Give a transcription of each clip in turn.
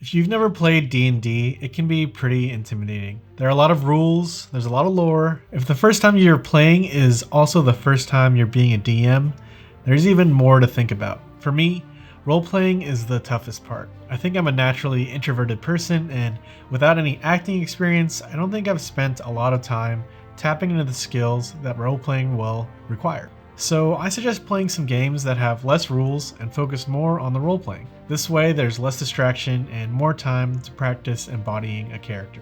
If you've never played D&D, it can be pretty intimidating. There are a lot of rules, there's a lot of lore. If the first time you're playing is also the first time you're being a DM, there's even more to think about. For me, role-playing is the toughest part. I think I'm a naturally introverted person, and without any acting experience, I don't think I've spent a lot of time tapping into the skills that role-playing will require. So I suggest playing some games that have less rules and focus more on the role-playing. This way there's less distraction and more time to practice embodying a character.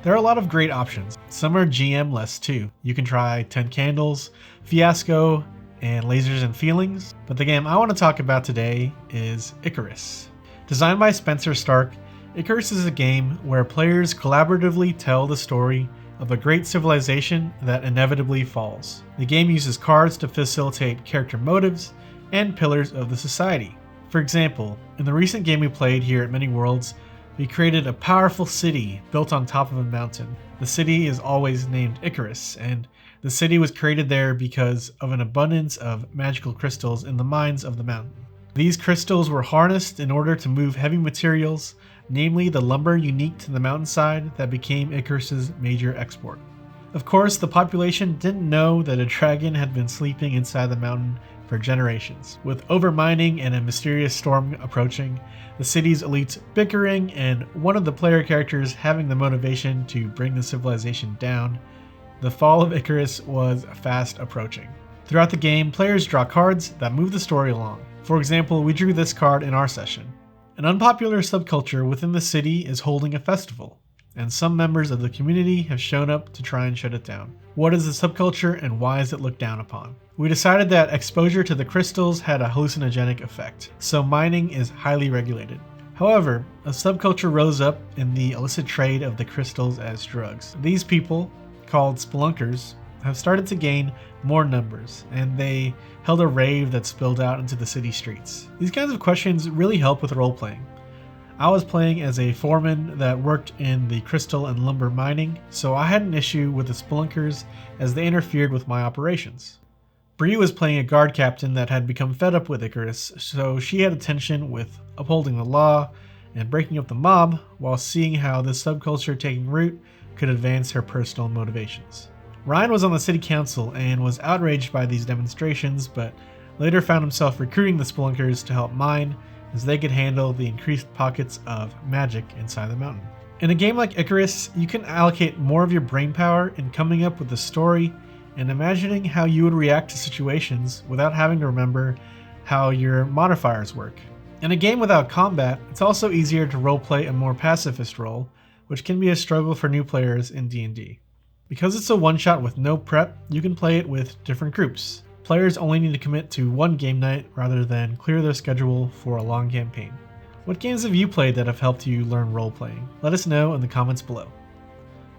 There are a lot of great options. Some are GM-less too. You can try 10 Candles, Fiasco, and Lasers and Feelings, but the game I want to talk about today is Icarus. Designed by Spencer Stark, Icarus is a game where players collaboratively tell the story of a great civilization that inevitably falls. The game uses cards to facilitate character motives and pillars of the society. For example, in the recent game we played here at Many Worlds, we created a powerful city built on top of a mountain. The city is always named Icarus, and the city was created there because of an abundance of magical crystals in the mines of the mountain. These crystals were harnessed in order to move heavy materials, namely the lumber unique to the mountainside that became Icarus's major export. Of course, the population didn't know that a dragon had been sleeping inside the mountain for generations. With overmining and a mysterious storm approaching, the city's elites bickering, and one of the player characters having the motivation to bring the civilization down, the fall of Icarus was fast approaching. Throughout the game, players draw cards that move the story along. For example, we drew this card in our session. An unpopular subculture within the city is holding a festival, and some members of the community have shown up to try and shut it down. What is the subculture and why is it looked down upon? We decided that exposure to the crystals had a hallucinogenic effect, so mining is highly regulated. However, a subculture rose up in the illicit trade of the crystals as drugs. These people, called spelunkers, have started to gain more numbers, and they held a rave that spilled out into the city streets. These kinds of questions really help with role-playing. I was playing as a foreman that worked in the crystal and lumber mining, so I had an issue with the spelunkers as they interfered with my operations. Bree was playing a guard captain that had become fed up with Icarus, so she had a tension with upholding the law and breaking up the mob while seeing how this subculture taking root could advance her personal motivations. Ryan was on the city council and was outraged by these demonstrations, but later found himself recruiting the spelunkers to help mine as they could handle the increased pockets of magic inside the mountain. In a game like Icarus, you can allocate more of your brain power in coming up with the story and imagining how you would react to situations without having to remember how your modifiers work. In a game without combat, it's also easier to roleplay a more pacifist role, which can be a struggle for new players in D&D. Because it's a one-shot with no prep, you can play it with different groups. Players only need to commit to one game night rather than clear their schedule for a long campaign. What games have you played that have helped you learn role-playing? Let us know in the comments below.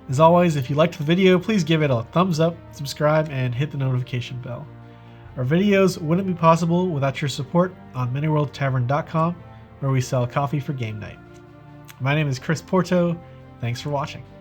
As always, if you liked the video, please give it a thumbs up, subscribe, and hit the notification bell. Our videos wouldn't be possible without your support on ManyWorldTavern.com, where we sell coffee for game night. My name is Chris Porto. Thanks for watching.